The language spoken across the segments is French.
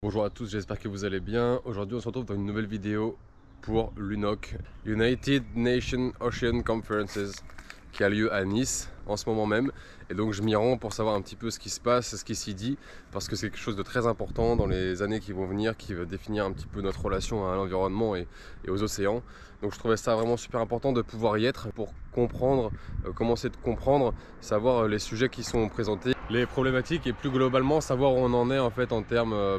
Bonjour à tous, j'espère que vous allez bien. Aujourd'hui on se retrouve dans une nouvelle vidéo pour l'UNOC, United Nations Ocean Conferences, qui a lieu à Nice en ce moment même. Et donc je m'y rends pour savoir un petit peu ce qui se passe, ce qui s'y dit, parce que c'est quelque chose de très important dans les années qui vont venir, qui va définir un petit peu notre relation à l'environnement et aux océans. Donc je trouvais ça vraiment super important de pouvoir y être pour comprendre, commencer de comprendre, savoir les sujets qui sont présentés, les problématiques et plus globalement savoir où on en est en fait en termes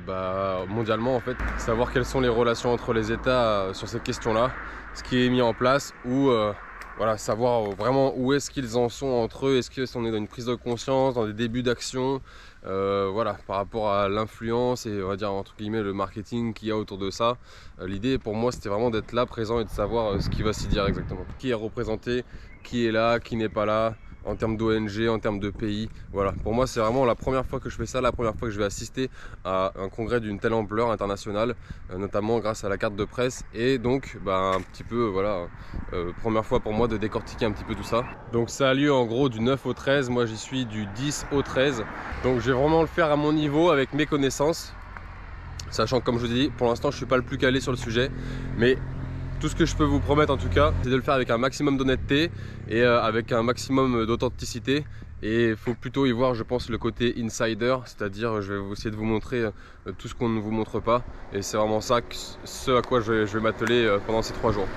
mondialement en fait, savoir quelles sont les relations entre les États sur ces questions-là, ce qui est mis en place ou voilà, savoir vraiment où est-ce qu'ils en sont entre eux, est-ce qu'on est dans une prise de conscience, dans des débuts d'action, voilà, par rapport à l'influence et on va dire entre guillemets le marketing qu'il y a autour de ça. L'idée pour moi c'était vraiment d'être là présent et de savoir ce qui va s'y dire exactement. Qui est représenté, qui est là, qui n'est pas là, en termes d'ONG, en termes de pays. Voilà, pour moi c'est vraiment la première fois que je fais ça, la première fois que je vais assister à un congrès d'une telle ampleur internationale, notamment grâce à la carte de presse et donc un petit peu voilà, première fois pour moi de décortiquer un petit peu tout ça. Donc ça a lieu en gros du 9 au 13, moi j'y suis du 10 au 13, donc je vais vraiment le faire à mon niveau avec mes connaissances, sachant que comme je vous ai dit, pour l'instant je suis pas le plus calé sur le sujet, mais tout ce que je peux vous promettre en tout cas, c'est de le faire avec un maximum d'honnêteté et avec un maximum d'authenticité. Et il faut plutôt y voir, je pense, le côté insider, c'est-à-dire je vais essayer de vous montrer tout ce qu'on ne vous montre pas. Et c'est vraiment ça, ce à quoi je vais m'atteler pendant ces 3 jours.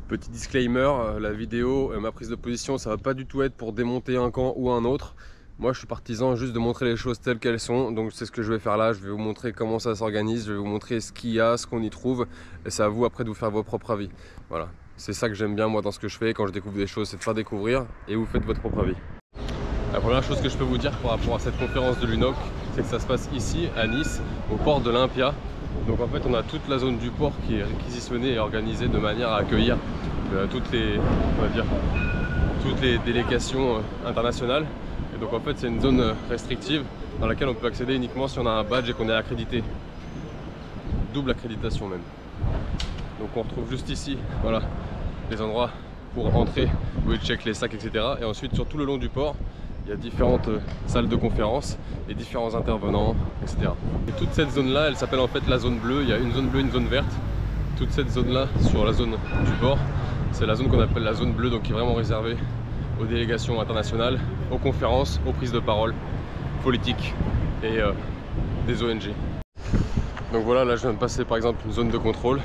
Petit disclaimer, la vidéo, ma prise de position, ça va pas du tout être pour démonter un camp ou un autre. Moi je suis partisan juste de montrer les choses telles qu'elles sont, donc c'est ce que je vais faire là, je vais vous montrer comment ça s'organise, je vais vous montrer ce qu'il y a, ce qu'on y trouve, et c'est à vous après de vous faire vos propres avis. Voilà, c'est ça que j'aime bien moi dans ce que je fais, quand je découvre des choses, c'est de faire découvrir, et vous faites votre propre avis. La première chose que je peux vous dire par rapport à cette conférence de l'UNOC, c'est que ça se passe ici, à Nice, au port de l'Olympia. Donc en fait on a toute la zone du port qui est réquisitionnée et organisée de manière à accueillir toutes les délégations internationales. Et donc en fait c'est une zone restrictive dans laquelle on peut accéder uniquement si on a un badge et qu'on est accrédité. Double accréditation même. Donc on retrouve juste ici, voilà, les endroits pour entrer où ils checkent les sacs, etc. Et ensuite sur tout le long du port, il y a différentes salles de conférence et différents intervenants, etc. Et toute cette zone là, elle s'appelle en fait la zone bleue. Il y a une zone bleue, une zone verte. Toute cette zone là sur la zone du port, c'est la zone qu'on appelle la zone bleue, donc qui est vraiment réservée aux délégations internationales, aux conférences, aux prises de parole politiques et des ONG. Donc voilà, là je viens de passer par exemple une zone de contrôle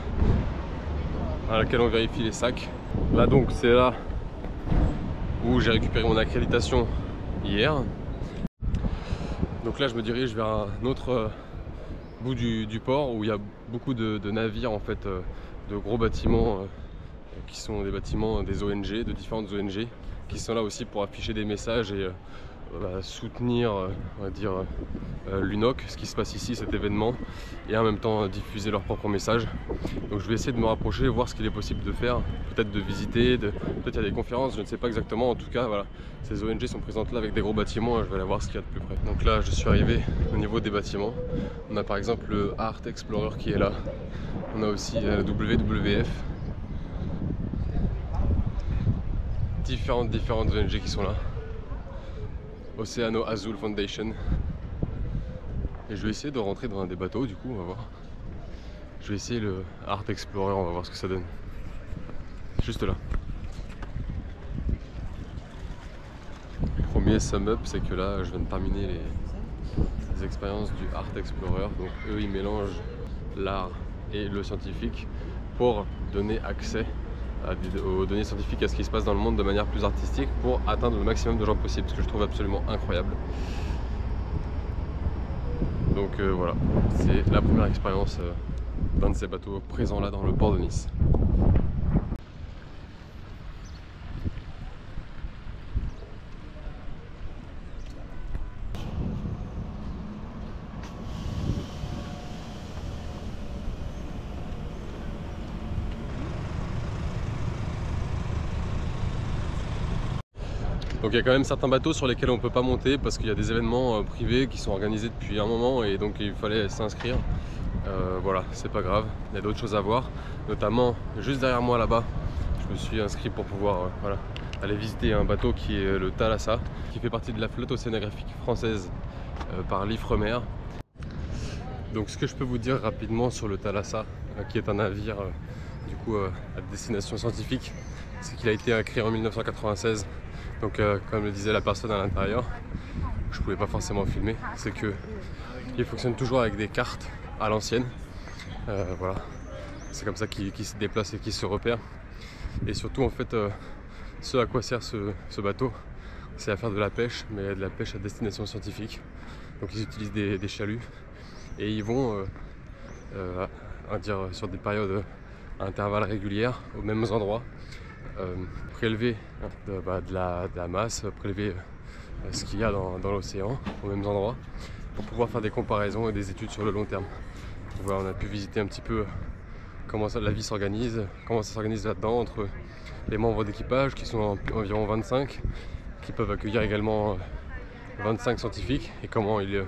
à laquelle on vérifie les sacs. Là donc c'est là où j'ai récupéré mon accréditation hier. Donc là je me dirige vers un autre bout du port où il y a beaucoup de navires en fait, de gros bâtiments qui sont des bâtiments des ONG, de différentes ONG qui sont là aussi pour afficher des messages et soutenir on va dire l'UNOC, ce qui se passe ici, cet événement, et en même temps diffuser leurs propres messages. Donc je vais essayer de me rapprocher, voir ce qu'il est possible de faire, peut-être de visiter, peut-être il y a des conférences, je ne sais pas exactement. En tout cas voilà, ces ONG sont présentes là avec des gros bâtiments, je vais aller voir ce qu'il y a de plus près. Donc là je suis arrivé au niveau des bâtiments. On a par exemple le Art Explorer qui est là, on a aussi la WWF, différentes ONG qui sont là, Oceano Azul Foundation. Et je vais essayer de rentrer dans un des bateaux, du coup on va voir. Je vais essayer le Art Explorer, on va voir ce que ça donne. Juste là. Premier sum up, c'est que là je viens de terminer les expériences du Art Explorer. Donc eux ils mélangent l'art et le scientifique pour donner accès aux données scientifiques, à ce qui se passe dans le monde de manière plus artistique, pour atteindre le maximum de gens possible, ce que je trouve absolument incroyable. Donc voilà, c'est la première expérience d'un de ces bateaux présents là dans le port de Nice. Donc il y a quand même certains bateaux sur lesquels on ne peut pas monter parce qu'il y a des événements privés qui sont organisés depuis un moment et donc il fallait s'inscrire. Voilà, c'est pas grave, il y a d'autres choses à voir, notamment juste derrière moi là-bas. Je me suis inscrit pour pouvoir voilà, aller visiter un bateau qui est le Thalassa, qui fait partie de la flotte océanographique française par l'Ifremer. Donc ce que je peux vous dire rapidement sur le Thalassa, qui est un navire du coup à destination scientifique, c'est qu'il a été créé en 1996. Donc comme le disait la personne à l'intérieur, je pouvais pas forcément filmer, c'est que il fonctionne toujours avec des cartes à l'ancienne. Voilà, c'est comme ça qu'il se déplace et qu'il se repère. Et surtout en fait, ce à quoi sert ce bateau, c'est à faire de la pêche, mais de la pêche à destination scientifique. Donc ils utilisent des chaluts et ils vont sur des périodes à intervalles régulières aux mêmes endroits, prélever de la masse, prélever ce qu'il y a dans l'océan aux mêmes endroits pour pouvoir faire des comparaisons et des études sur le long terme. Voilà, on a pu visiter un petit peu comment la vie s'organise, comment ça s'organise là-dedans entre les membres d'équipage qui sont environ 25, qui peuvent accueillir également 25 scientifiques, et comment ils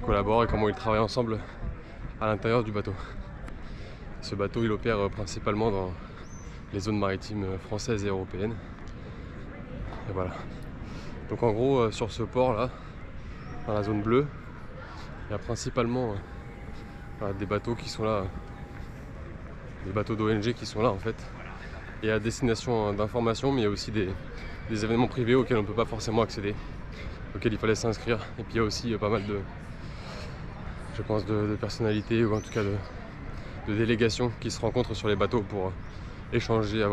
collaborent et comment ils travaillent ensemble à l'intérieur du bateau. Ce bateau il opère principalement dans les zones maritimes françaises et européennes. Et voilà. Donc en gros sur ce port là, dans la zone bleue, il y a principalement des bateaux qui sont là, des bateaux d'ONG qui sont là en fait, et à destination d'information, mais il y a aussi des événements privés auxquels on ne peut pas forcément accéder, auxquels il fallait s'inscrire. Et puis il y a aussi pas mal de personnalités, ou en tout cas de délégations qui se rencontrent sur les bateaux pour échanger,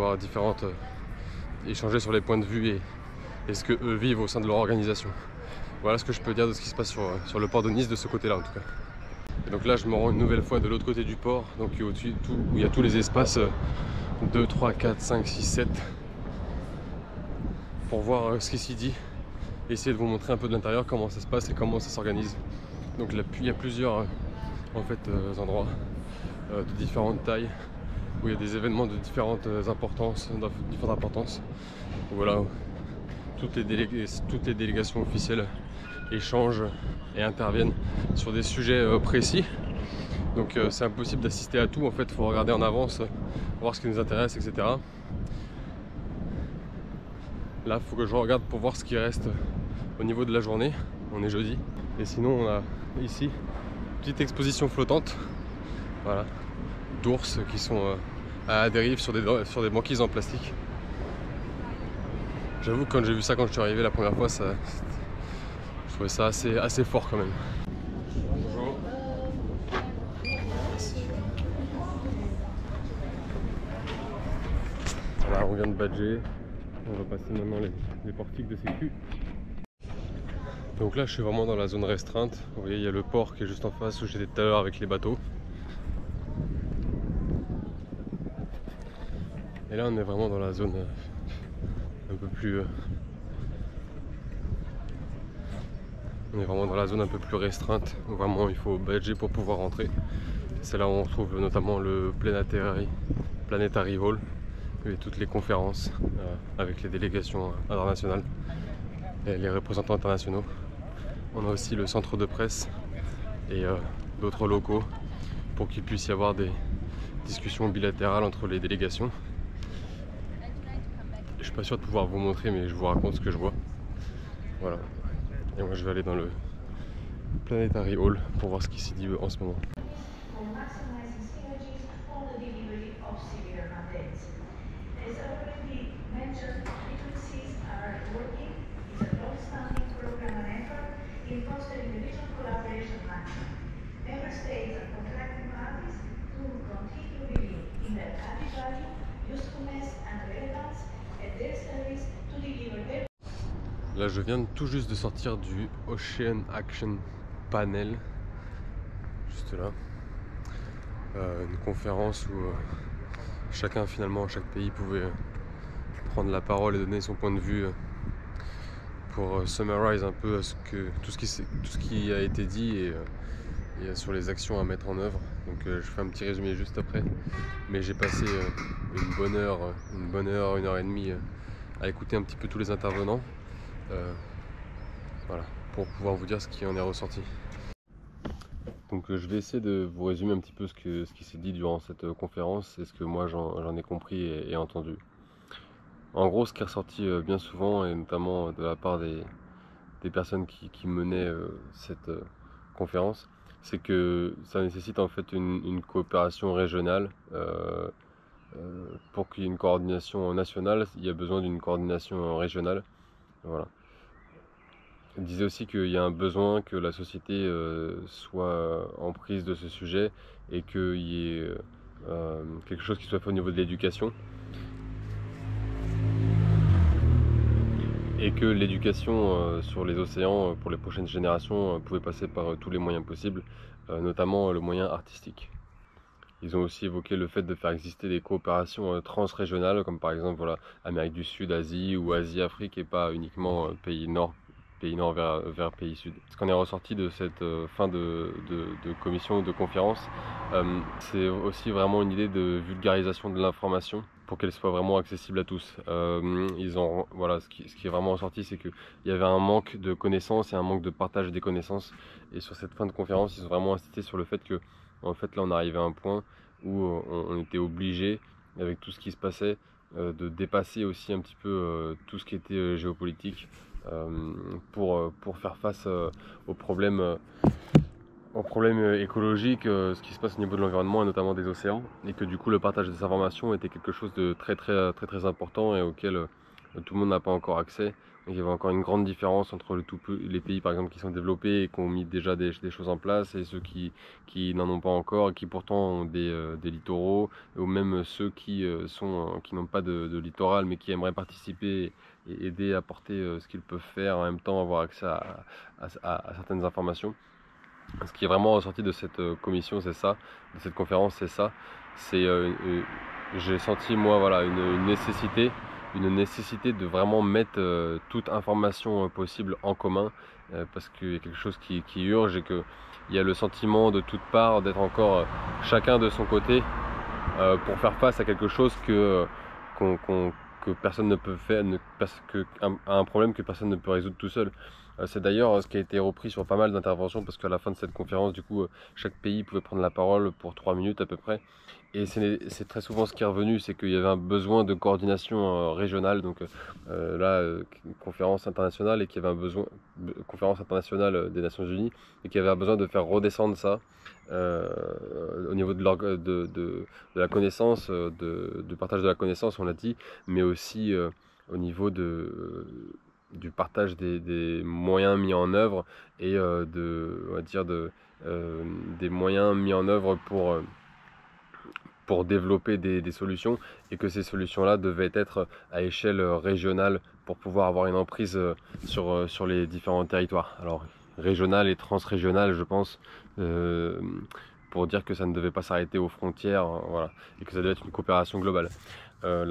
échanger sur les points de vue et ce que eux vivent au sein de leur organisation. Voilà ce que je peux dire de ce qui se passe sur le port de Nice de ce côté là en tout cas. Et donc là je me rends une nouvelle fois de l'autre côté du port, donc où il y a tous les espaces 2, 3, 4, 5, 6, 7 pour voir ce qui s'y dit, essayer de vous montrer un peu de l'intérieur comment ça se passe et comment ça s'organise. Donc là, il y a plusieurs endroits de différentes tailles où il y a des événements de différentes importances. Voilà, toutes les délégations officielles échangent et interviennent sur des sujets précis. Donc c'est impossible d'assister à tout, en fait il faut regarder en avance, voir ce qui nous intéresse, etc. Là il faut que je regarde pour voir ce qui reste au niveau de la journée. On est jeudi. Et sinon on a ici une petite exposition flottante, voilà, d'ours qui sont à la dérive sur des banquises en plastique. J'avoue que quand j'ai vu ça, quand je suis arrivé la première fois, je trouvais ça assez fort quand même. Bonjour. Voilà, on vient de badger. On va passer maintenant les portiques de sécu. Donc là, je suis vraiment dans la zone restreinte. Vous voyez, il y a le port qui est juste en face où j'étais tout à l'heure avec les bateaux. Et là, on est vraiment dans la zone un peu plus... On est vraiment dans la zone un peu plus restreinte, où vraiment il faut badger pour pouvoir rentrer. C'est là où on retrouve notamment le Planetary Hall et toutes les conférences avec les délégations internationales et les représentants internationaux. On a aussi le centre de presse et d'autres locaux pour qu'il puisse y avoir des discussions bilatérales entre les délégations. Je suis pas sûr de pouvoir vous montrer, mais je vous raconte ce que je vois. Voilà. Et moi je vais aller dans le Planetary Hall pour voir ce qui s'y dit en ce moment. Là je viens tout juste de sortir du Ocean Action Panel, juste là, une conférence où chaque pays pouvait prendre la parole et donner son point de vue pour summarize un peu tout ce qui a été dit et sur les actions à mettre en œuvre. Donc je fais un petit résumé juste après, mais j'ai passé une bonne heure, 1h30 à écouter un petit peu tous les intervenants. Voilà, pour pouvoir vous dire ce qui en est ressorti. Donc je vais essayer de vous résumer un petit peu ce qui s'est dit durant cette conférence et ce que moi j'en ai compris et entendu. En gros, ce qui est ressorti bien souvent, et notamment de la part des personnes qui menaient cette conférence, c'est que ça nécessite en fait une coopération régionale. Pour qu'il y ait une coordination nationale, il y a besoin d'une coordination régionale. Voilà. Il disait aussi qu'il y a un besoin que la société soit en prise de ce sujet et qu'il y ait quelque chose qui soit fait au niveau de l'éducation. Et que l'éducation sur les océans pour les prochaines générations pouvait passer par tous les moyens possibles, notamment le moyen artistique. Ils ont aussi évoqué le fait de faire exister des coopérations transrégionales, comme par exemple voilà, Amérique du Sud, Asie ou Asie-Afrique, et pas uniquement pays nord vers pays sud. Ce qu'on est ressorti de cette fin de commission, de conférence, c'est aussi vraiment une idée de vulgarisation de l'information pour qu'elle soit vraiment accessible à tous. Voilà, ce qui est vraiment ressorti, c'est qu'il y avait un manque de connaissances et un manque de partage des connaissances. Et sur cette fin de conférence, ils ont vraiment insisté sur le fait que, en fait, là, on arrivait à un point où on était obligé, avec tout ce qui se passait, de dépasser aussi un petit peu tout ce qui était géopolitique pour faire face aux problèmes écologiques, ce qui se passe au niveau de l'environnement et notamment des océans, et que du coup le partage des informations était quelque chose de très important et auquel tout le monde n'a pas encore accès. Donc il y avait encore une grande différence entre les pays par exemple qui sont développés et qui ont mis déjà des choses en place et ceux qui n'en ont pas encore et qui pourtant ont des littoraux, ou même ceux qui n'ont pas de littoral mais qui aimeraient participer et aider à apporter ce qu'ils peuvent faire, en même temps avoir accès à certaines informations. Ce qui est vraiment ressorti de cette commission, c'est ça, de cette conférence, c'est ça. J'ai senti moi voilà une nécessité de vraiment mettre toute information possible en commun, parce qu'il y a quelque chose qui urge et qu'il y a le sentiment de toutes parts d'être encore chacun de son côté pour faire face à quelque chose que personne ne peut faire, à un problème que personne ne peut résoudre tout seul. C'est d'ailleurs ce qui a été repris sur pas mal d'interventions, parce qu'à la fin de cette conférence, du coup, chaque pays pouvait prendre la parole pour 3 minutes à peu près. Et c'est très souvent ce qui est revenu, c'est qu'il y avait un besoin de coordination régionale, donc conférence internationale, et qu'il y avait un besoin, conférence internationale des Nations Unies, et qu'il y avait un besoin de faire redescendre ça au niveau de la connaissance, de partage de la connaissance, on l'a dit, mais aussi au niveau du partage des moyens mis en œuvre et on va dire des moyens mis en œuvre pour développer des solutions, et que ces solutions-là devaient être à échelle régionale pour pouvoir avoir une emprise sur les différents territoires. Alors régional et transrégional, je pense, pour dire que ça ne devait pas s'arrêter aux frontières, voilà, et que ça devait être une coopération globale. Il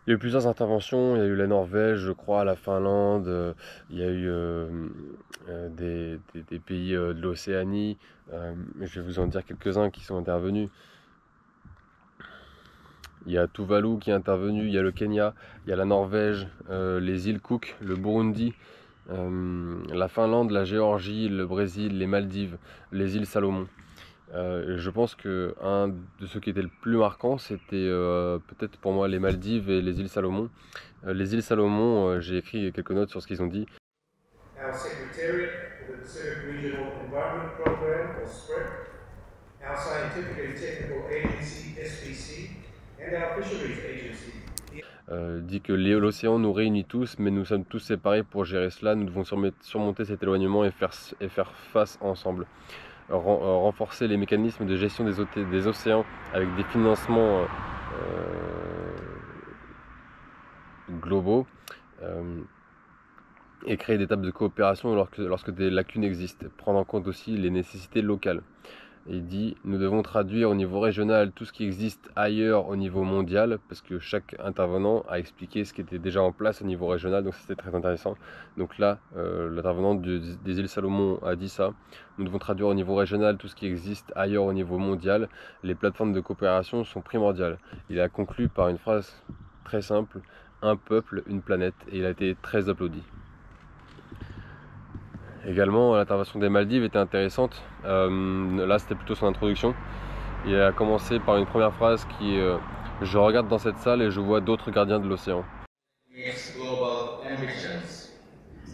y a eu plusieurs interventions, il y a eu la Norvège, je crois, la Finlande, il y a eu des pays de l'Océanie, je vais vous en dire quelques-uns qui sont intervenus. Il y a Tuvalu qui est intervenu, il y a le Kenya, il y a la Norvège, les îles Cook, le Burundi, la Finlande, la Géorgie, le Brésil, les Maldives, les îles Salomon. Je pense que un de ceux qui était le plus marquant, c'était peut-être pour moi les Maldives et les îles Salomon. Les îles Salomon, j'ai écrit quelques notes sur ce qu'ils ont dit. Our Secretariat for the Pacific Regional Environment Program, or SPREP, our Scientific and Technical Agency, SPC, and our Fisheries Agency. Dit que l'océan nous réunit tous, mais nous sommes tous séparés pour gérer cela. Nous devons surmonter cet éloignement et faire face ensemble. Renforcer les mécanismes de gestion des océans avec des financements globaux, et créer des tables de coopération lorsque des lacunes existent. Prendre en compte aussi les nécessités locales. Il dit, nous devons traduire au niveau régional tout ce qui existe ailleurs au niveau mondial, parce que chaque intervenant a expliqué ce qui était déjà en place au niveau régional, donc c'était très intéressant. Donc là, l'intervenant des îles Salomon a dit ça. Nous devons traduire au niveau régional tout ce qui existe ailleurs au niveau mondial. Les plateformes de coopération sont primordiales. Il a conclu par une phrase très simple, un peuple, une planète, et il a été très applaudi. Également, l'intervention des Maldives était intéressante. Là, c'était plutôt son introduction. Il a commencé par une première phrase qui est je regarde dans cette salle et je vois d'autres gardiens de l'océan. Global ambitions.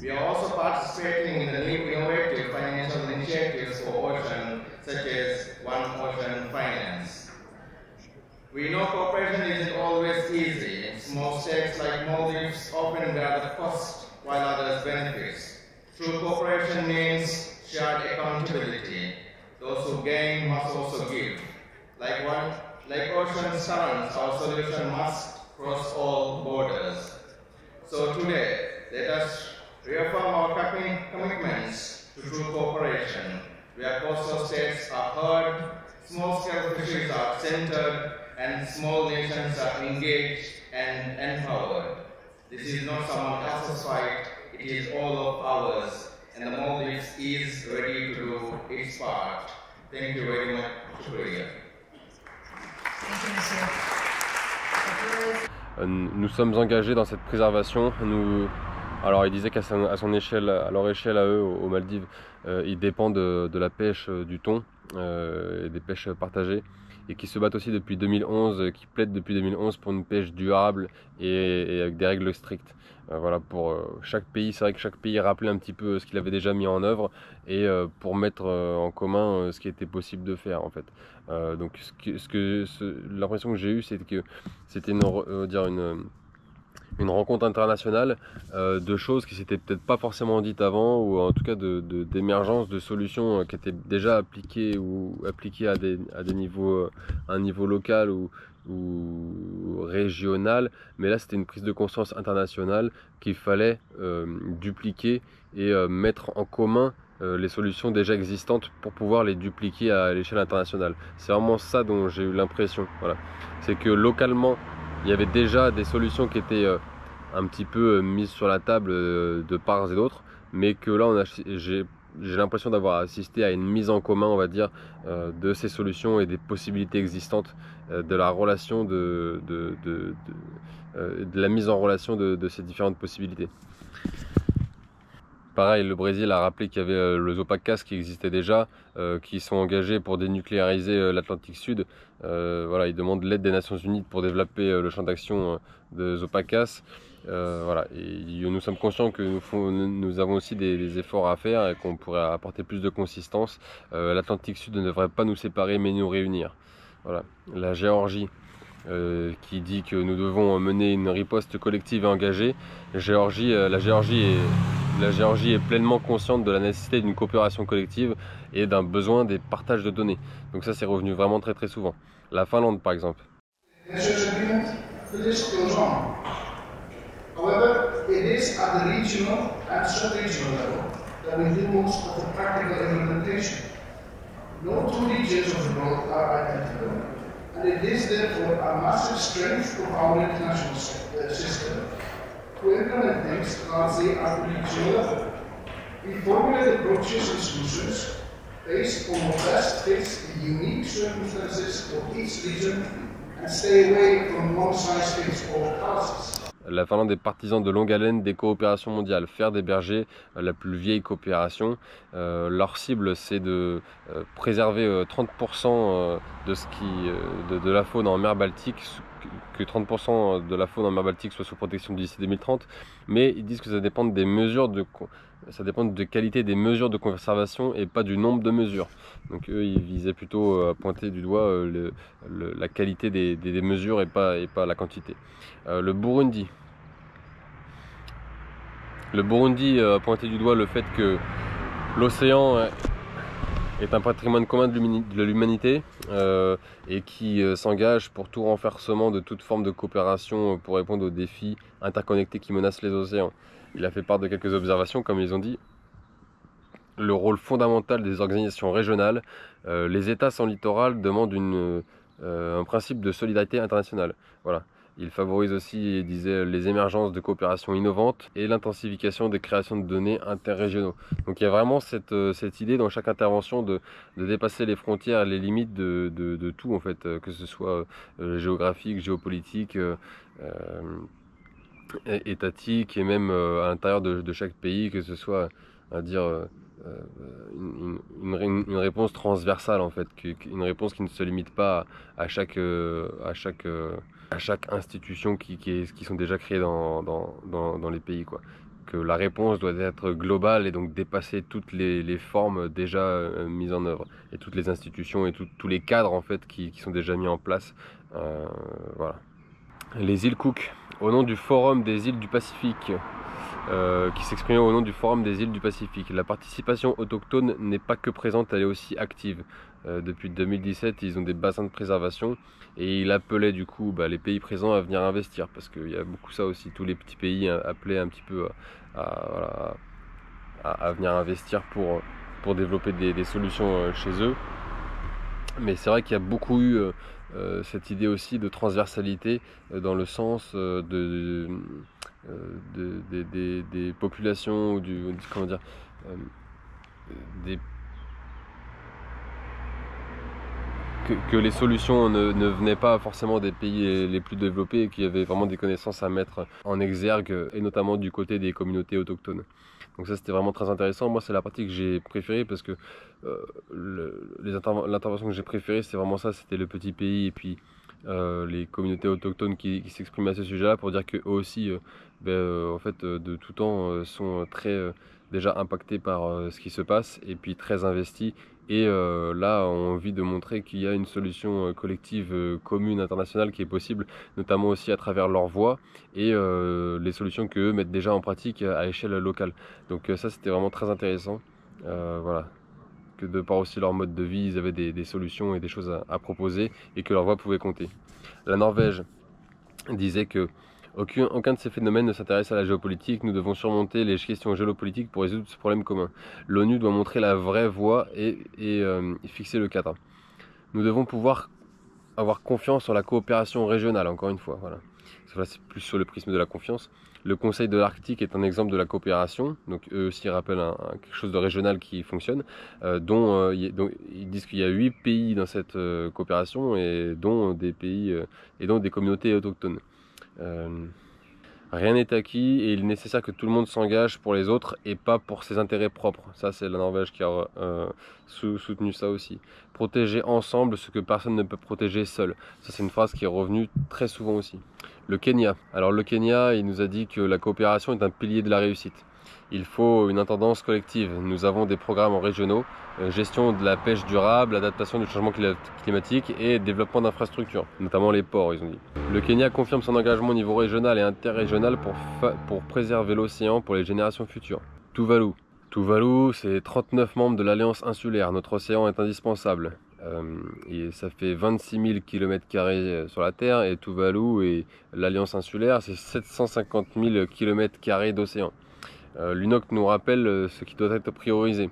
We are also participating in the new innovative financial initiatives for One Ocean Finance. We know cooperation isn't always easy. Small states like Maldives often bear the cost while others benefit. True cooperation means shared accountability. Those who gain must also give. Like ocean currents, our solution must cross all borders. So today, let us reaffirm our commitments to true cooperation, where coastal states are heard, small-scale fisheries are centered, and small nations are engaged and empowered. This is not someone else's fight, it is all of ours, and the Maldives is ready to do its part. Thank you very much, Shukriya. Nous sommes engagés dans cette préservation. Alors il disait qu'à son échelle, à leur échelle à eux, aux Maldives, ils dépendent de la pêche du thon et des pêches partagées, et qui se battent aussi depuis 2011, qui plaident depuis 2011 pour une pêche durable et avec des règles strictes. Voilà, pour chaque pays, c'est vrai que chaque pays rappelait un petit peu ce qu'il avait déjà mis en œuvre, et pour mettre en commun ce qui était possible de faire en fait. Donc l'impression que j'ai eue, c'est que c'était une rencontre internationale de choses qui s'étaient peut-être pas forcément dites avant, ou en tout cas d'émergence de solutions qui étaient déjà appliquées ou appliquées à des niveaux, à un niveau local ou régional. Mais là, c'était une prise de conscience internationale qu'il fallait dupliquer et mettre en commun les solutions déjà existantes pour pouvoir les dupliquer à l'échelle internationale. C'est vraiment ça dont j'ai eu l'impression. Voilà. C'est que localement, il y avait déjà des solutions qui étaient un petit peu mises sur la table de part et d'autre, mais que là, j'ai l'impression d'avoir assisté à une mise en commun, on va dire, de ces solutions et des possibilités existantes, de la relation de la mise en relation de ces différentes possibilités. Pareil, le Brésil a rappelé qu'il y avait le Zopacas qui existait déjà, qui sont engagés pour dénucléariser l'Atlantique Sud. Voilà, ils demandent l'aide des Nations Unies pour développer le champ d'action de Zopacas. Voilà, et nous sommes conscients que nous avons aussi des efforts à faire et qu'on pourrait apporter plus de consistance. L'Atlantique Sud ne devrait pas nous séparer mais nous réunir. Voilà. La Géorgie qui dit que nous devons mener une riposte collective et engagée. La Géorgie est pleinement consciente de la nécessité d'une coopération collective et d'un besoin des partages de données. Donc ça, c'est revenu vraiment très très souvent. La Finlande, par exemple. However, it is at the regional and sub-regional level that we do most of the practical implementation. No two regions of the world are identical, and it is therefore a massive strength of our international system to implement things largely at the regional level. We formulate approaches and solutions based on what best fits the unique circumstances of each region and stay away from one-size-fits-all policies. La Finlande est partisan de longue haleine des coopérations mondiales, faire d'héberger la plus vieille coopération. Leur cible, c'est de préserver 30% de la faune en mer Baltique, que 30% de la faune en mer Baltique soit sous protection d'ici 2030. Mais ils disent que ça dépend des mesures ça dépend de qualité des mesures de conservation et pas du nombre de mesures. Donc eux, ils visaient plutôt à pointer du doigt la qualité des mesures et pas la quantité. Le Burundi a pointé du doigt le fait que l'océan est un patrimoine commun de l'humanité et qui s'engage pour tout renforcement de toute forme de coopération pour répondre aux défis interconnectés qui menacent les océans. Il a fait part de quelques observations, comme ils ont dit. Le rôle fondamental des organisations régionales. Les États sans littoral demandent un principe de solidarité internationale. Voilà. Il favorise aussi, il disait, les émergences de coopération innovantes et l'intensification des créations de données interrégionaux. Donc il y a vraiment cette idée dans chaque intervention de dépasser les frontières, les limites de tout en fait, que ce soit géographique, géopolitique, étatique et même à l'intérieur de chaque pays, que ce soit à dire une réponse transversale en fait, une réponse qui ne se limite pas à chaque institution qui sont déjà créées dans les pays quoi. que la réponse doit être globale et donc dépasser toutes les formes déjà mises en œuvre et toutes les institutions et tous les cadres en fait qui sont déjà mis en place. Voilà. Les îles Cook, au nom du Forum des îles du Pacifique, qui s'exprime au nom du Forum des îles du Pacifique. La participation autochtone n'est pas que présente, elle est aussi active. Depuis 2017, ils ont des bassins de préservation et il appelait du coup les pays présents à venir investir, parce qu'il y a beaucoup ça aussi, tous les petits pays appelaient un petit peu à venir investir pour développer des solutions chez eux. Mais c'est vrai qu'il y a beaucoup eu cette idée aussi de transversalité dans le sens des populations ou que les solutions ne venaient pas forcément des pays les plus développés et qu'il y avait vraiment des connaissances à mettre en exergue, et notamment du côté des communautés autochtones. Donc ça, c'était vraiment très intéressant. Moi, c'est la partie que j'ai préférée, parce que l'intervention que j'ai préférée, c'est vraiment ça, c'était le petit pays et puis les communautés autochtones qui s'expriment à ce sujet-là, pour dire qu'eux aussi, en fait, de tout temps, sont très déjà impactés par ce qui se passe, et puis très investis. Et là, ont envie de montrer qu'il y a une solution collective, commune, internationale qui est possible, notamment aussi à travers leur voix et les solutions qu'eux mettent déjà en pratique à échelle locale. Donc ça, c'était vraiment très intéressant. Voilà. Que de par aussi leur mode de vie, ils avaient des solutions et des choses à proposer, et que leur voix pouvait compter. La Norvège disait que aucun de ces phénomènes ne s'intéresse à la géopolitique. Nous devons surmonter les questions géopolitiques pour résoudre ce problème commun. L'ONU doit montrer la vraie voie et fixer le cadre. Nous devons pouvoir avoir confiance sur la coopération régionale, encore une fois. Voilà. Ça, c'est plus sur le prisme de la confiance. Le Conseil de l'Arctique est un exemple de la coopération. Donc eux aussi rappellent quelque chose de régional qui fonctionne, dont ils disent qu'il y a 8 pays dans cette coopération, et dont des pays et dont des communautés autochtones. Rien n'est acquis et il est nécessaire que tout le monde s'engage pour les autres et pas pour ses intérêts propres. Ça, c'est la Norvège qui a soutenu ça aussi. Protéger ensemble ce que personne ne peut protéger seul. Ça, c'est une phrase qui est revenue très souvent aussi. Le Kenya. Alors le Kenya, il nous a dit que la coopération est un pilier de la réussite. Il faut une intendance collective. Nous avons des programmes régionaux, gestion de la pêche durable, adaptation du changement climatique et développement d'infrastructures, notamment les ports, ils ont dit. Le Kenya confirme son engagement au niveau régional et interrégional pour préserver l'océan pour les générations futures. Tuvalu. Tuvalu, c'est 39 membres de l'Alliance insulaire. Notre océan est indispensable. Et ça fait 26 000 km² sur la Terre, et Tuvalu et l'Alliance insulaire, c'est 750 000 km² d'océan. L'UNOC nous rappelle ce qui doit être priorisé.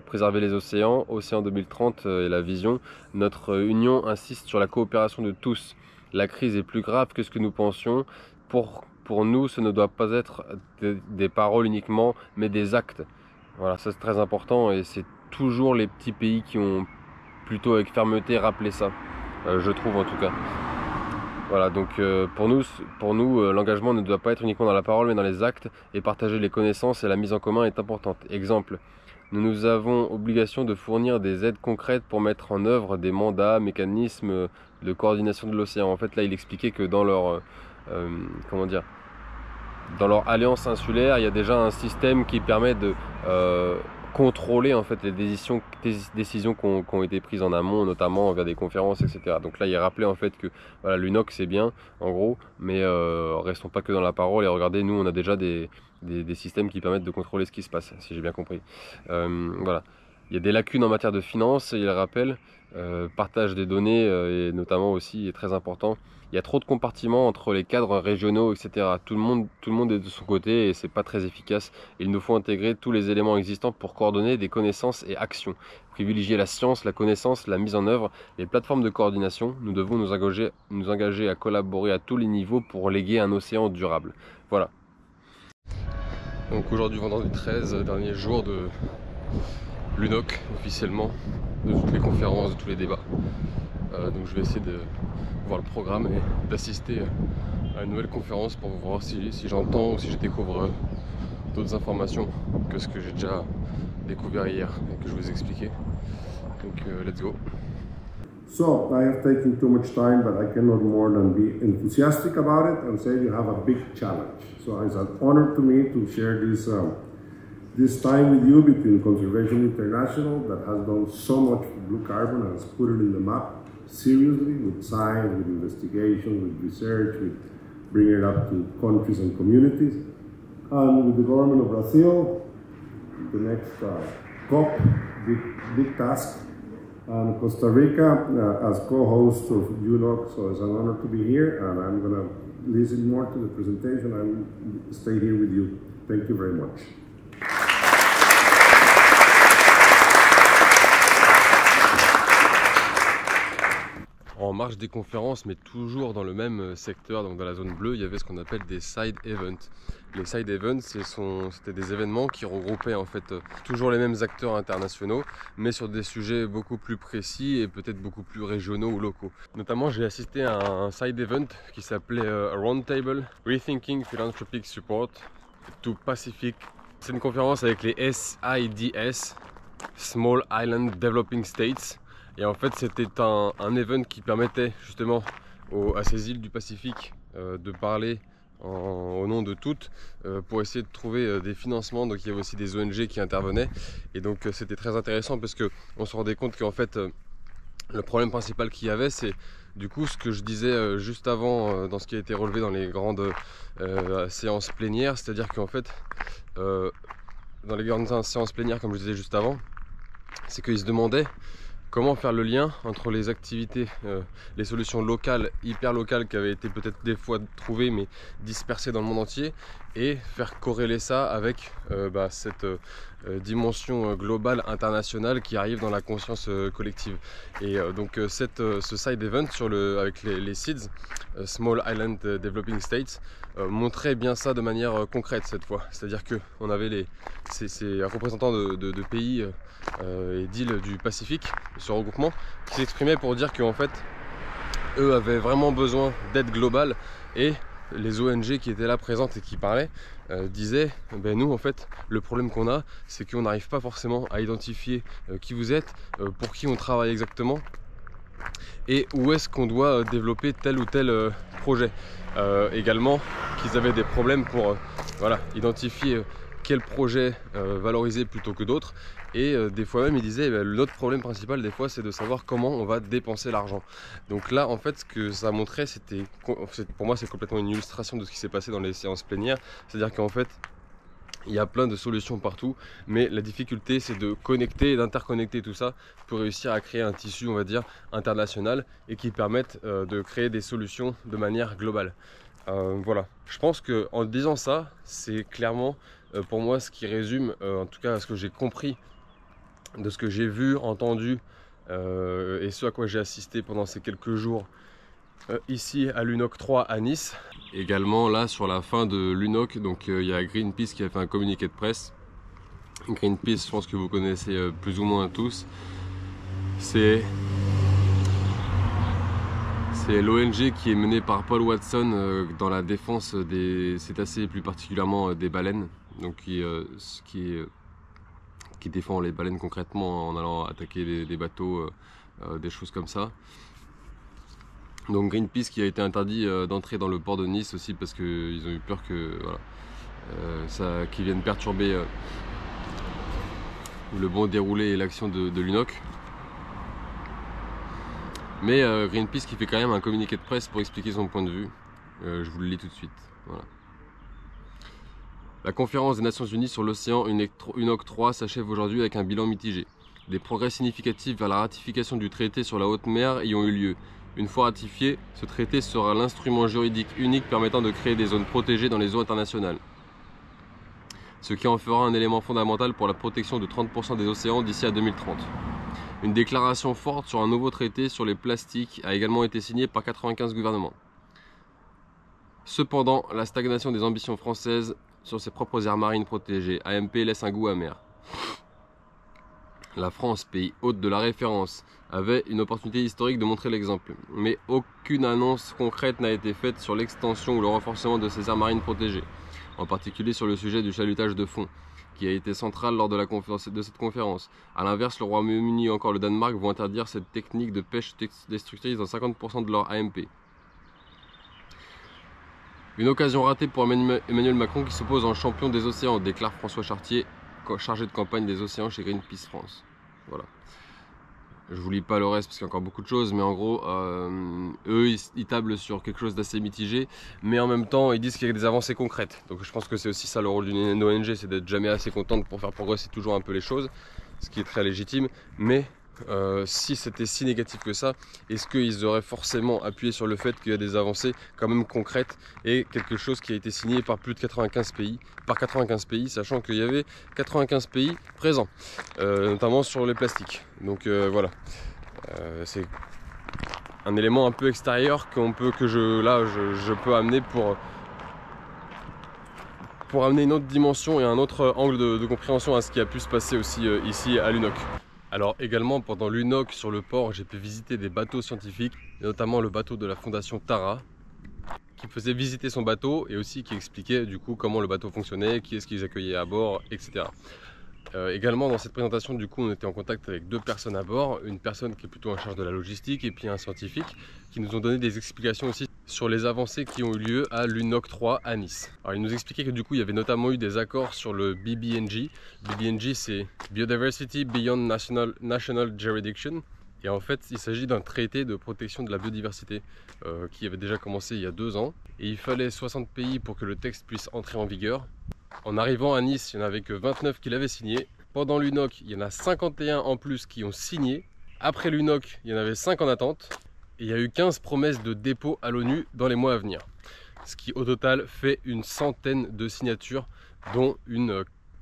Préserver les océans, Océan 2030 et la vision. Notre union insiste sur la coopération de tous. La crise est plus grave que ce que nous pensions. Pour nous, ce ne doit pas être des paroles uniquement, mais des actes. Voilà, ça c'est très important, et c'est toujours les petits pays qui ont plutôt avec fermeté rappelé ça, je trouve en tout cas. Voilà, donc pour nous l'engagement ne doit pas être uniquement dans la parole, mais dans les actes, et partager les connaissances et la mise en commun est importante. Exemple, nous avons obligation de fournir des aides concrètes pour mettre en œuvre des mandats, mécanismes de coordination de l'océan. En fait, là, il expliquait que dans leur dans leur alliance insulaire, il y a déjà un système qui permet de contrôler en fait les décisions qui ont été prises en amont, notamment via des conférences, etc. Donc là, il rappelait en fait que voilà, l'UNOC c'est bien, en gros, mais restons pas que dans la parole, et regardez, nous on a déjà des systèmes qui permettent de contrôler ce qui se passe, si j'ai bien compris. Voilà. Il y a des lacunes en matière de finances, il rappelle, partage des données, et notamment aussi est très important. Il y a trop de compartiments entre les cadres régionaux, etc. Tout le monde est de son côté et c'est pas très efficace. Il nous faut intégrer tous les éléments existants pour coordonner des connaissances et actions. Privilégier la science, la connaissance, la mise en œuvre, les plateformes de coordination. Nous devons nous engager à collaborer à tous les niveaux pour léguer un océan durable. Voilà. Donc aujourd'hui, vendredi 13, dernier jour de l'UNOC officiellement, de toutes les conférences, de tous les débats. Donc je vais essayer de voir le programme et d'assister à une nouvelle conférence pour voir si j'entends ou si je découvre d'autres informations que ce que j'ai déjà découvert hier et que je vous ai expliqué. Donc let's go. So I have taken too much time, but I cannot more than be enthusiastic about it and say you have a big challenge. So it's an honor to me to share this time with you between Conservation International that has done so much for blue carbon and has put it in the map seriously with science, with investigation, with research, with bringing it up to countries and communities. And with the government of Brazil, the next COP, big task. And Costa Rica as co-host of UNOC, so it's an honor to be here, and I'm going to listen more to the presentation and stay here with you. Thank you very much. En marge des conférences, mais toujours dans le même secteur, donc dans la zone bleue, il y avait ce qu'on appelle des side events. Les side events, c'était des événements qui regroupaient en fait toujours les mêmes acteurs internationaux, mais sur des sujets beaucoup plus précis et peut-être beaucoup plus régionaux ou locaux. Notamment, j'ai assisté à un side event qui s'appelait Roundtable Rethinking Philanthropic Support to Pacific. C'est une conférence avec les SIDS, Small Island Developing States. Et en fait, c'était un event qui permettait justement à ces îles du Pacifique de parler au nom de toutes pour essayer de trouver des financements. Donc il y avait aussi des ONG qui intervenaient. Et donc c'était très intéressant parce qu'on se rendait compte qu'en fait, le problème principal qu'il y avait, c'est du coup ce que je disais juste avant dans ce qui a été relevé dans les grandes séances plénières. C'est-à-dire qu'en fait, dans les grandes séances plénières, comme je disais juste avant, c'est qu'ils se demandaient comment faire le lien entre les activités, les solutions locales, hyper locales qui avaient été peut-être des fois trouvées mais dispersées dans le monde entier, et faire corréler ça avec cette dimension globale, internationale qui arrive dans la conscience collective. Et donc ce side event avec les SIDS, Small Island Developing States, montrait bien ça de manière concrète cette fois. C'est-à-dire qu'on avait ces représentants de pays et d'îles du Pacifique, ce regroupement, qui s'exprimaient pour dire qu'en fait, eux avaient vraiment besoin d'aide globale, et les ONG qui étaient là présentes et qui parlaient disaient nous en fait le problème qu'on a, c'est qu'on n'arrive pas forcément à identifier qui vous êtes, pour qui on travaille exactement et où est-ce qu'on doit développer tel ou tel projet. Également qu'ils avaient des problèmes pour identifier quel projet valoriser plutôt que d'autres. Et des fois même, il disait notre problème principal des fois, c'est de savoir comment on va dépenser l'argent. Donc là, en fait, ce que ça montrait, pour moi, c'est complètement une illustration de ce qui s'est passé dans les séances plénières. C'est-à-dire qu'en fait, il y a plein de solutions partout, mais la difficulté, c'est de connecter et d'interconnecter tout ça pour réussir à créer un tissu, on va dire, international, et qui permette de créer des solutions de manière globale. Voilà, je pense qu'en disant ça, c'est clairement pour moi ce qui résume, en tout cas ce que j'ai compris de ce que j'ai vu, entendu et ce à quoi j'ai assisté pendant ces quelques jours ici à l'UNOC 3 à Nice. Également là sur la fin de l'UNOC, donc il y a Greenpeace qui a fait un communiqué de presse. Greenpeace, je pense que vous connaissez plus ou moins tous. C'est l'ONG qui est menée par Paul Watson dans la défense des cétacés, plus particulièrement des baleines. Donc qui défend les baleines concrètement en allant attaquer des bateaux, des choses comme ça. Donc Greenpeace qui a été interdit d'entrer dans le port de Nice aussi parce qu'ils ont eu peur que qu'ils viennent perturber le bon déroulé et l'action de l'UNOC. Mais Greenpeace qui fait quand même un communiqué de presse pour expliquer son point de vue. Je vous le lis tout de suite. Voilà. La conférence des Nations Unies sur l'océan UNOC 3 s'achève aujourd'hui avec un bilan mitigé. Des progrès significatifs vers la ratification du traité sur la haute mer y ont eu lieu. Une fois ratifié, ce traité sera l'instrument juridique unique permettant de créer des zones protégées dans les eaux internationales. Ce qui en fera un élément fondamental pour la protection de 30% des océans d'ici à 2030. Une déclaration forte sur un nouveau traité sur les plastiques a également été signée par 95 gouvernements. Cependant, la stagnation des ambitions françaises sur ses propres aires marines protégées, AMP, laisse un goût amer. La France, pays hôte de la référence, avait une opportunité historique de montrer l'exemple, mais aucune annonce concrète n'a été faite sur l'extension ou le renforcement de ces aires marines protégées, en particulier sur le sujet du chalutage de fond, qui a été central lors de cette conférence. A l'inverse, le Royaume-Uni ou encore le Danemark vont interdire cette technique de pêche destructrice dans 50% de leur AMP. Une occasion ratée pour Emmanuel Macron qui s'oppose en champion des océans, déclare François Chartier, chargé de campagne des océans chez Greenpeace France. Voilà. Je vous lis pas le reste parce qu'il y a encore beaucoup de choses, mais en gros, eux, ils tablent sur quelque chose d'assez mitigé, mais en même temps, ils disent qu'il y a des avancées concrètes. Donc je pense que c'est aussi ça le rôle d'une ONG, c'est d'être jamais assez contente pour faire progresser toujours un peu les choses, ce qui est très légitime, mais si c'était si négatif que ça, est-ce qu'ils auraient forcément appuyé sur le fait qu'il y a des avancées quand même concrètes et quelque chose qui a été signé par plus de 95 pays, sachant qu'il y avait 95 pays présents, notamment sur les plastiques. Donc voilà, c'est un élément un peu extérieur que je peux amener pour amener une autre dimension et un autre angle de compréhension à ce qui a pu se passer aussi ici à l'UNOC. Alors également pendant l'UNOC sur le port, j'ai pu visiter des bateaux scientifiques, notamment le bateau de la fondation Tara, qui faisait visiter son bateau et aussi qui expliquait du coup comment le bateau fonctionnait, qui est-ce qu'ils accueillaient à bord, etc. Également dans cette présentation, du coup, on était en contact avec deux personnes à bord, une personne qui est plutôt en charge de la logistique et puis un scientifique qui nous ont donné des explications aussi sur les avancées qui ont eu lieu à l'UNOC 3 à Nice. Alors ils nous expliquaient que du coup il y avait notamment eu des accords sur le BBNJ. BBNJ c'est Biodiversity Beyond National Jurisdiction. Et en fait il s'agit d'un traité de protection de la biodiversité qui avait déjà commencé il y a 2 ans. Et il fallait 60 pays pour que le texte puisse entrer en vigueur. En arrivant à Nice, il n'y en avait que 29 qui l'avaient signé. Pendant l'UNOC, il y en a 51 en plus qui ont signé. Après l'UNOC, il y en avait 5 en attente. Et il y a eu 15 promesses de dépôt à l'ONU dans les mois à venir. Ce qui au total fait une centaine de signatures, dont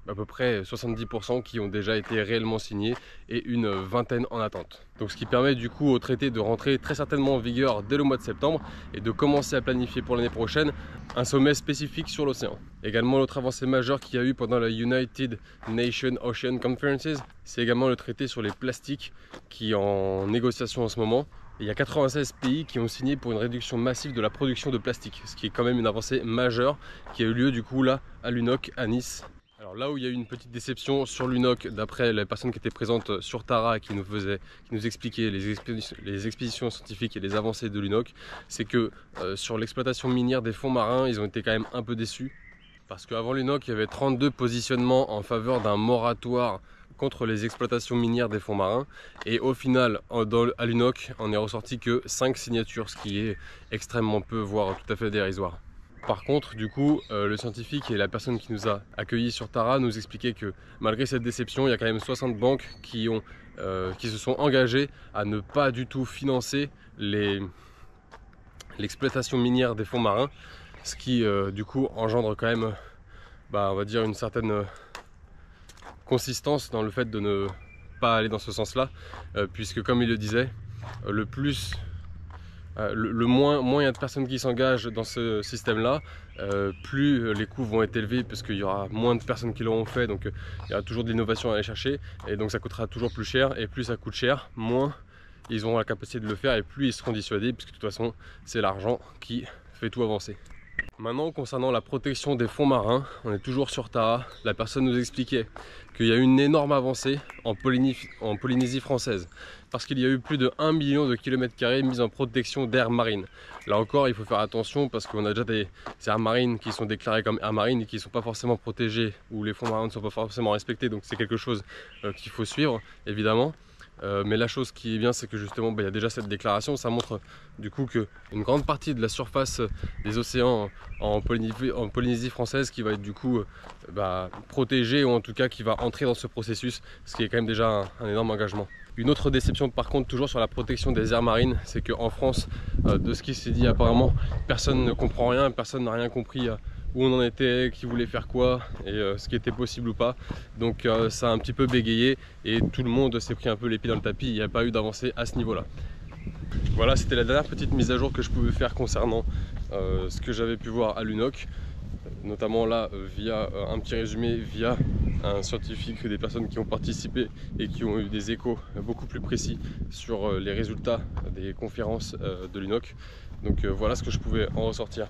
à peu près 70% qui ont déjà été réellement signés et une vingtaine en attente. Donc ce qui permet du coup au traité de rentrer très certainement en vigueur dès le mois de septembre et de commencer à planifier pour l'année prochaine un sommet spécifique sur l'océan. Également l'autre avancée majeure qu'il y a eu pendant la United Nations Ocean Conferences, c'est également le traité sur les plastiques qui est en négociation en ce moment. Et il y a 96 pays qui ont signé pour une réduction massive de la production de plastique, ce qui est quand même une avancée majeure qui a eu lieu du coup là à l'UNOC à Nice. Alors là où il y a eu une petite déception sur l'UNOC, d'après les personnes qui étaient présentes sur Tara et qui nous expliquaient les expéditions scientifiques et les avancées de l'UNOC, c'est que sur l'exploitation minière des fonds marins, ils ont été quand même un peu déçus. Parce qu'avant l'UNOC, il y avait 32 positionnements en faveur d'un moratoire contre les exploitations minières des fonds marins. Et au final, à l'UNOC, on est ressorti que 5 signatures, ce qui est extrêmement peu, voire tout à fait dérisoire. Par contre, du coup, le scientifique et la personne qui nous a accueillis sur Tara nous expliquaient que malgré cette déception, il y a quand même 60 banques qui se sont engagées à ne pas du tout financer l'exploitation minière des fonds marins, ce qui du coup engendre quand même, on va dire, une certaine consistance dans le fait de ne pas aller dans ce sens-là, puisque comme il le disait, le moins il y a de personnes qui s'engagent dans ce système-là, plus les coûts vont être élevés parce qu'il y aura moins de personnes qui l'auront fait, donc il y aura toujours de l'innovation à aller chercher et donc ça coûtera toujours plus cher, et plus ça coûte cher, moins ils auront la capacité de le faire et plus ils seront dissuadés, puisque de toute façon c'est l'argent qui fait tout avancer. Maintenant, concernant la protection des fonds marins, on est toujours sur Tara. La personne nous expliquait qu'il y a eu une énorme avancée en Polynésie française, parce qu'il y a eu plus de 1 million de km² mis en protection d'aires marines. Là encore, il faut faire attention parce qu'on a déjà des aires marines qui sont déclarées comme aires marines et qui ne sont pas forcément protégées, où les fonds marins ne sont pas forcément respectés, donc c'est quelque chose qu'il faut suivre, évidemment. Mais la chose qui est bien, c'est que justement il y a déjà cette déclaration. Ça montre du coup qu'une grande partie de la surface des océans en Polynésie française qui va être du coup protégée, ou en tout cas qui va entrer dans ce processus, ce qui est quand même déjà un énorme engagement. Une autre déception par contre, toujours sur la protection des aires marines, c'est qu'en France, de ce qui s'est dit apparemment, personne ne comprend rien, personne n'a rien compris où on en était, qui voulait faire quoi et ce qui était possible ou pas. Donc ça a un petit peu bégayé et tout le monde s'est pris un peu les pieds dans le tapis. Il n'y a pas eu d'avancée à ce niveau-là. Voilà, c'était la dernière petite mise à jour que je pouvais faire concernant ce que j'avais pu voir à l'UNOC, notamment là via un petit résumé, via un scientifique, des personnes qui ont participé et qui ont eu des échos beaucoup plus précis sur les résultats des conférences de l'UNOC. Donc voilà ce que je pouvais en ressortir.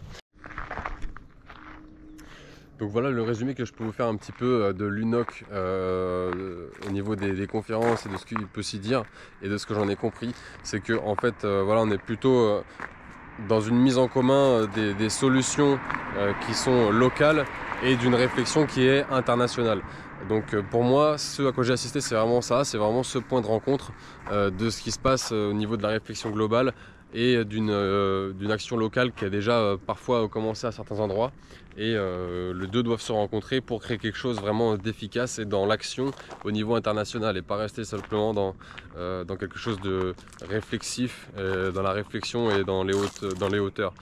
Donc voilà le résumé que je peux vous faire un petit peu de l'UNOC au niveau des conférences et de ce qu'il peut s'y dire et de ce que j'en ai compris. C'est que en fait voilà, on est plutôt dans une mise en commun des solutions qui sont locales et d'une réflexion qui est internationale. Donc pour moi, ce à quoi j'ai assisté, c'est vraiment ça, c'est vraiment ce point de rencontre de ce qui se passe au niveau de la réflexion globale et d'une action locale qui a déjà parfois commencé à certains endroits. Et les deux doivent se rencontrer pour créer quelque chose vraiment d'efficace et dans l'action au niveau international et pas rester simplement dans quelque chose de réflexif, dans la réflexion et dans les hauteurs.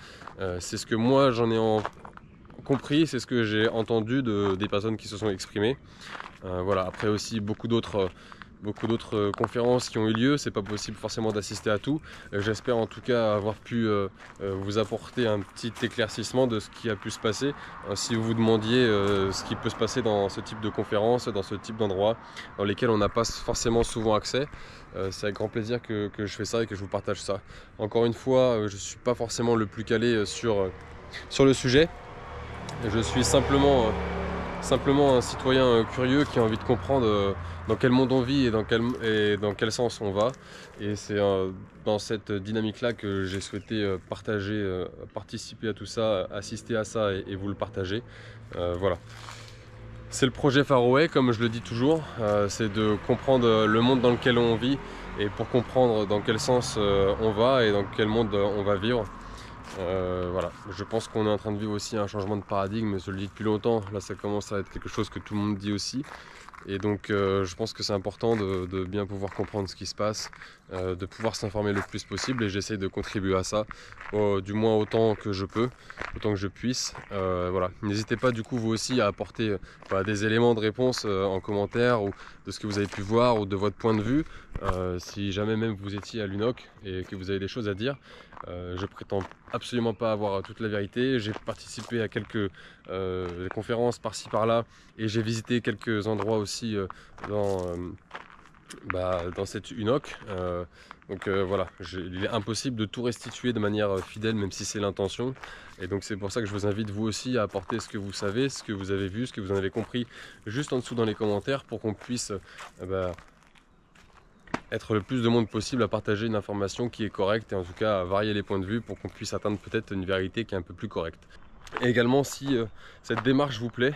C'est ce que moi j'en ai compris, c'est ce que j'ai entendu des personnes qui se sont exprimées. Voilà. Après aussi beaucoup d'autres conférences qui ont eu lieu, c'est pas possible forcément d'assister à tout. J'espère en tout cas avoir pu vous apporter un petit éclaircissement de ce qui a pu se passer. Si vous vous demandiez ce qui peut se passer dans ce type de conférence, dans ce type d'endroit dans lesquels on n'a pas forcément souvent accès, c'est avec grand plaisir que je fais ça et que je vous partage ça. Encore une fois, je ne suis pas forcément le plus calé sur le sujet. Je suis simplement un citoyen curieux qui a envie de comprendre dans quel monde on vit et dans quel sens on va. Et c'est dans cette dynamique-là que j'ai souhaité participer à tout ça, assister à ça et vous le partager. Voilà. C'est le projet Faraway, comme je le dis toujours, c'est de comprendre le monde dans lequel on vit et pour comprendre dans quel sens on va et dans quel monde on va vivre. Voilà, je pense qu'on est en train de vivre aussi un changement de paradigme, je le dis depuis longtemps, là ça commence à être quelque chose que tout le monde dit aussi. Et donc je pense que c'est important de bien pouvoir comprendre ce qui se passe, de pouvoir s'informer le plus possible et j'essaie de contribuer à ça, du moins autant que je peux, autant que je puisse. Voilà. N'hésitez pas du coup vous aussi à apporter des éléments de réponse en commentaire ou de ce que vous avez pu voir ou de votre point de vue. Si jamais même vous étiez à l'UNOC et que vous avez des choses à dire, je prétends absolument pas avoir toute la vérité. J'ai participé à quelques conférences par-ci par-là et j'ai visité quelques endroits aussi dans cette UNOC. Donc voilà, il est impossible de tout restituer de manière fidèle, même si c'est l'intention. Et donc c'est pour ça que je vous invite vous aussi à apporter ce que vous savez, ce que vous avez vu, ce que vous en avez compris, juste en dessous dans les commentaires pour qu'on puisse être le plus de monde possible à partager une information qui est correcte et en tout cas à varier les points de vue pour qu'on puisse atteindre peut-être une vérité qui est un peu plus correcte. Et également si cette démarche vous plaît,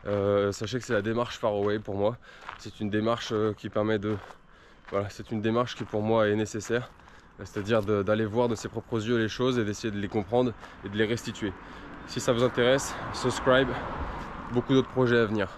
sachez que c'est la démarche Faraway pour moi. C'est une démarche qui permet de... Voilà, c'est une démarche qui pour moi est nécessaire, c'est-à-dire d'aller voir de ses propres yeux les choses et d'essayer de les comprendre et de les restituer. Si ça vous intéresse, subscribe, beaucoup d'autres projets à venir.